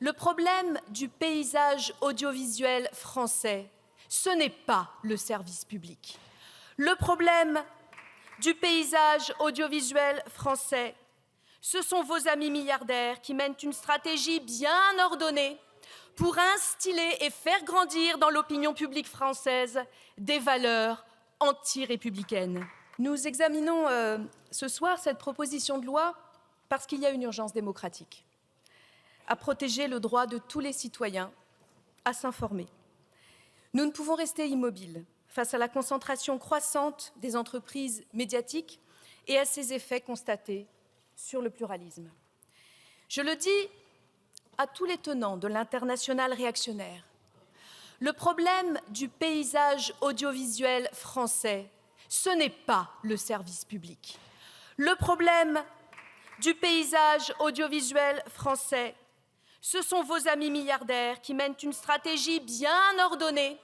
Le problème du paysage audiovisuel français, ce n'est pas le service public. Le problème du paysage audiovisuel français, ce sont vos amis milliardaires qui mènent une stratégie bien ordonnée pour instiller et faire grandir dans l'opinion publique française des valeurs anti-républicaines. Nous examinons ce soir cette proposition de loi parce qu'il y a une urgence démocratique à protéger le droit de tous les citoyens à s'informer. Nous ne pouvons rester immobiles face à la concentration croissante des entreprises médiatiques et à ses effets constatés sur le pluralisme. Je le dis à tous les tenants de l'international réactionnaire, le problème du paysage audiovisuel français, ce n'est pas le service public. Le problème du paysage audiovisuel français, ce sont vos amis milliardaires qui mènent une stratégie bien ordonnée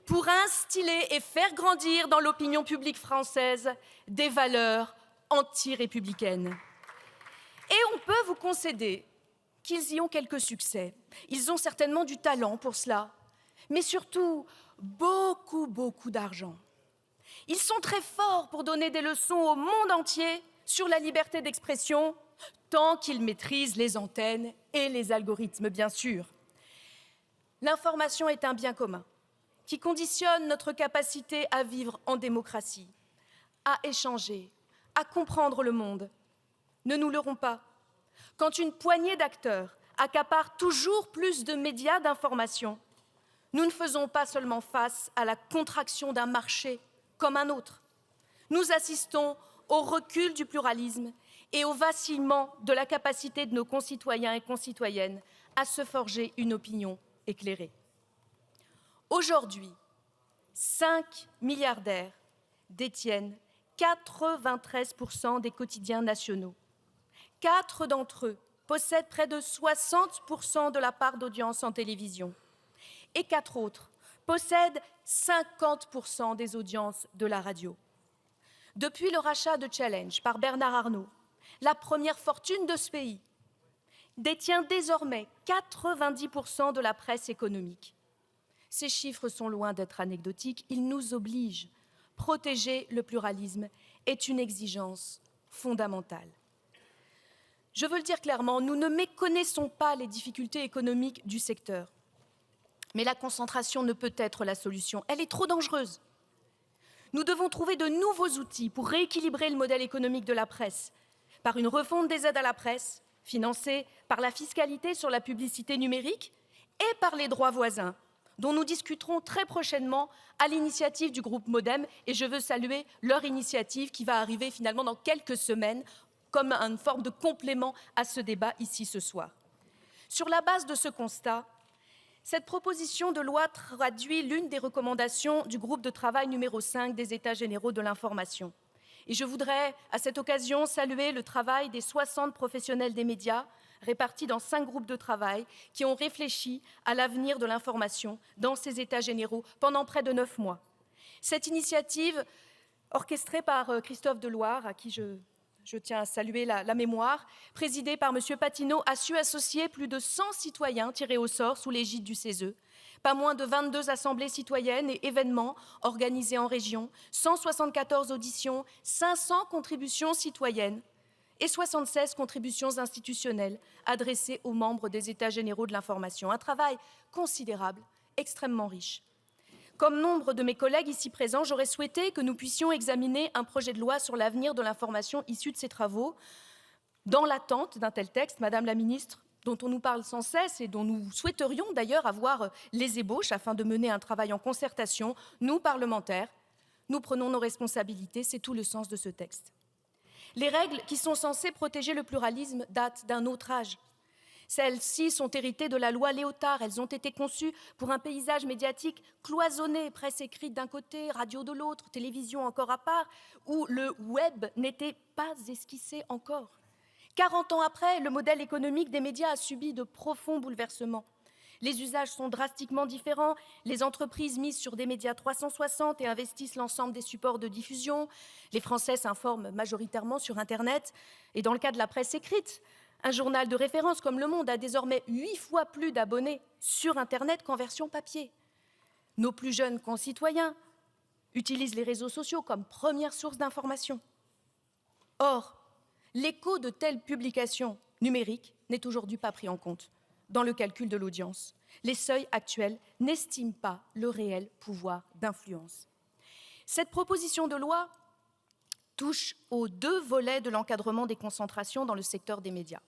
pour instiller et faire grandir dans l'opinion publique française des valeurs anti-républicaines. Et on peut vous concéder qu'ils y ont quelques succès. Ils ont certainement du talent pour cela, mais surtout beaucoup d'argent. Ils sont très forts pour donner des leçons au monde entier sur la liberté d'expression, tant qu'ils maîtrisent les antennes et les algorithmes, bien sûr. L'information est un bien commun qui conditionne notre capacité à vivre en démocratie, à échanger, à comprendre le monde. Ne nous leurrons pas. Quand une poignée d'acteurs accapare toujours plus de médias d'information, nous ne faisons pas seulement face à la contraction d'un marché comme un autre. Nous assistons au recul du pluralisme et au vacillement de la capacité de nos concitoyens et concitoyennes à se forger une opinion éclairée. Aujourd'hui, 5 milliardaires détiennent 93% des quotidiens nationaux. 4 d'entre eux possèdent près de 60% de la part d'audience en télévision. Et 4 autres possèdent 50% des audiences de la radio. Depuis le rachat de Challenge par Bernard Arnault, la première fortune de ce pays détient désormais 90% de la presse économique. Ces chiffres sont loin d'être anecdotiques, ils nous obligent. Protéger le pluralisme est une exigence fondamentale. Je veux le dire clairement, nous ne méconnaissons pas les difficultés économiques du secteur. Mais la concentration ne peut être la solution, elle est trop dangereuse. Nous devons trouver de nouveaux outils pour rééquilibrer le modèle économique de la presse, par une refonte des aides à la presse, financée par la fiscalité sur la publicité numérique et par les droits voisins, dont nous discuterons très prochainement à l'initiative du groupe Modem, et je veux saluer leur initiative qui va arriver finalement dans quelques semaines comme une forme de complément à ce débat ici ce soir. Sur la base de ce constat, cette proposition de loi traduit l'une des recommandations du groupe de travail numéro 5 des États généraux de l'information. Et je voudrais, à cette occasion, saluer le travail des 60 professionnels des médias, répartis dans 5 groupes de travail, qui ont réfléchi à l'avenir de l'information dans ces États généraux pendant près de 9 mois. Cette initiative, orchestrée par Christophe Deloire, à qui je tiens à saluer la mémoire, présidée par M. Patineau, a su associer plus de 100 citoyens tirés au sort sous l'égide du CESE, pas moins de 22 assemblées citoyennes et événements organisés en région, 174 auditions, 500 contributions citoyennes et 76 contributions institutionnelles adressées aux membres des États généraux de l'information. Un travail considérable, extrêmement riche. Comme nombre de mes collègues ici présents, j'aurais souhaité que nous puissions examiner un projet de loi sur l'avenir de l'information issu de ces travaux. Dans l'attente d'un tel texte, Madame la Ministre, dont on nous parle sans cesse et dont nous souhaiterions d'ailleurs avoir les ébauches afin de mener un travail en concertation, nous, parlementaires, nous prenons nos responsabilités, c'est tout le sens de ce texte. Les règles qui sont censées protéger le pluralisme datent d'un autre âge. Celles-ci sont héritées de la loi Léotard. Elles ont été conçues pour un paysage médiatique cloisonné, presse écrite d'un côté, radio de l'autre, télévision encore à part, où le web n'était pas esquissé encore. 40 ans après, le modèle économique des médias a subi de profonds bouleversements. Les usages sont drastiquement différents. Les entreprises misent sur des médias 360 et investissent l'ensemble des supports de diffusion. Les Français s'informent majoritairement sur Internet. Et dans le cas de la presse écrite, Un journal de référence comme Le Monde a désormais 8 fois plus d'abonnés sur Internet qu'en version papier. Nos plus jeunes concitoyens utilisent les réseaux sociaux comme première source d'information. Or, l'écho de telles publications numériques n'est aujourd'hui pas pris en compte dans le calcul de l'audience. Les seuils actuels n'estiment pas le réel pouvoir d'influence. Cette proposition de loi touche aux 2 volets de l'encadrement des concentrations dans le secteur des médias.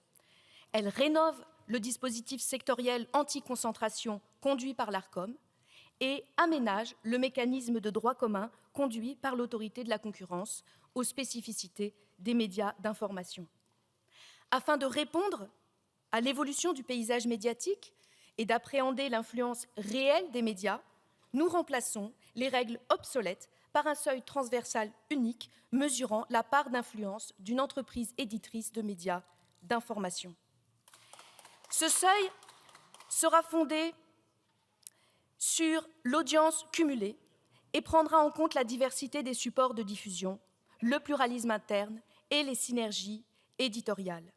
Elle rénove le dispositif sectoriel anti-concentration conduit par l'Arcom et aménage le mécanisme de droit commun conduit par l'autorité de la concurrence aux spécificités des médias d'information. Afin de répondre à l'évolution du paysage médiatique et d'appréhender l'influence réelle des médias, nous remplaçons les règles obsolètes par un seuil transversal unique mesurant la part d'influence d'une entreprise éditrice de médias d'information. Ce seuil sera fondé sur l'audience cumulée et prendra en compte la diversité des supports de diffusion, le pluralisme interne et les synergies éditoriales.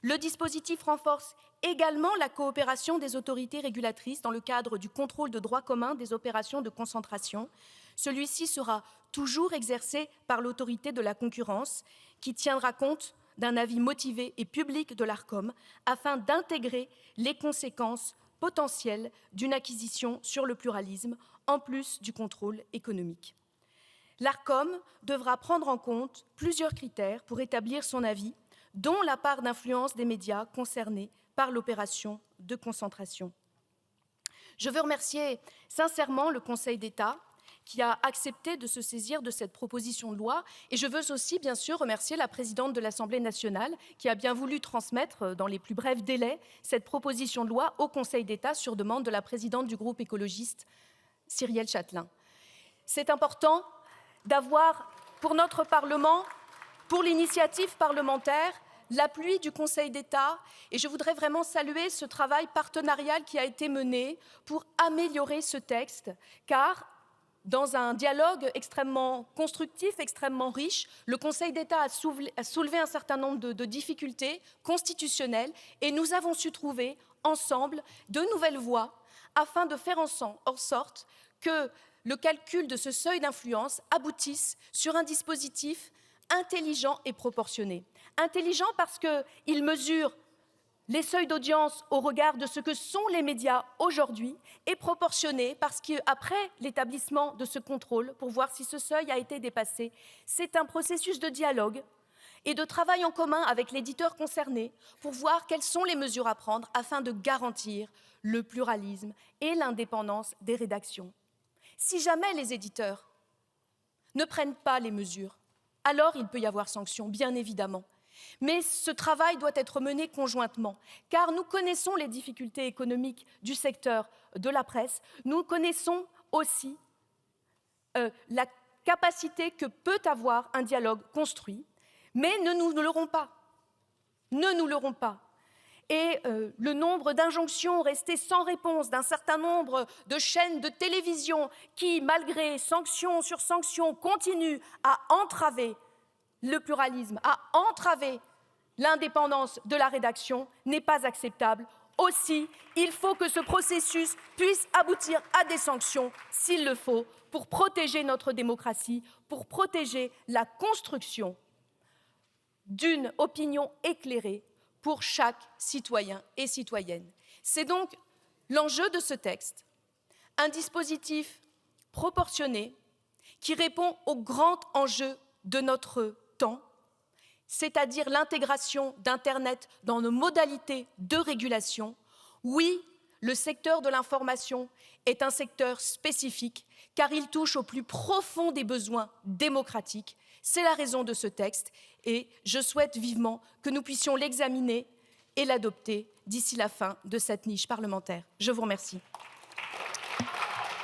Le dispositif renforce également la coopération des autorités régulatrices dans le cadre du contrôle de droit commun des opérations de concentration. Celui-ci sera toujours exercé par l'autorité de la concurrence qui tiendra compte d'un avis motivé et public de l'Arcom afin d'intégrer les conséquences potentielles d'une acquisition sur le pluralisme en plus du contrôle économique. L'Arcom devra prendre en compte plusieurs critères pour établir son avis, dont la part d'influence des médias concernés par l'opération de concentration. Je veux remercier sincèrement le Conseil d'État qui a accepté de se saisir de cette proposition de loi. Et je veux aussi, bien sûr, remercier la présidente de l'Assemblée nationale qui a bien voulu transmettre, dans les plus brefs délais, cette proposition de loi au Conseil d'État sur demande de la présidente du groupe écologiste, Cyrielle Châtelain. C'est important d'avoir pour notre Parlement, pour l'initiative parlementaire, l'appui du Conseil d'État. Et je voudrais vraiment saluer ce travail partenarial qui a été mené pour améliorer ce texte, car dans un dialogue extrêmement constructif, extrêmement riche, le Conseil d'État a soulevé un certain nombre de difficultés constitutionnelles et nous avons su trouver ensemble de nouvelles voies afin de faire en sorte que le calcul de ce seuil d'influence aboutisse sur un dispositif intelligent et proportionné. Intelligent parce qu'il mesure les seuils d'audience au regard de ce que sont les médias aujourd'hui et proportionné parce qu'après l'établissement de ce contrôle, pour voir si ce seuil a été dépassé, c'est un processus de dialogue et de travail en commun avec l'éditeur concerné pour voir quelles sont les mesures à prendre afin de garantir le pluralisme et l'indépendance des rédactions. Si jamais les éditeurs ne prennent pas les mesures, alors il peut y avoir sanction, bien évidemment. Mais ce travail doit être mené conjointement, car nous connaissons les difficultés économiques du secteur de la presse, nous connaissons aussi la capacité que peut avoir un dialogue construit, mais ne nous leurrons pas. Ne nous leurrons pas. Et le nombre d'injonctions restées sans réponse d'un certain nombre de chaînes de télévision qui, malgré sanctions sur sanctions, continuent à entraver le pluralisme, à entraver l'indépendance de la rédaction n'est pas acceptable. Aussi, il faut que ce processus puisse aboutir à des sanctions, s'il le faut, pour protéger notre démocratie, pour protéger la construction d'une opinion éclairée pour chaque citoyen et citoyenne. C'est donc l'enjeu de ce texte, un dispositif proportionné qui répond aux grands enjeux de notre temps, c'est-à-dire l'intégration d'Internet dans nos modalités de régulation. Oui, le secteur de l'information est un secteur spécifique, car il touche au plus profond des besoins démocratiques. C'est la raison de ce texte, et je souhaite vivement que nous puissions l'examiner et l'adopter d'ici la fin de cette niche parlementaire. Je vous remercie.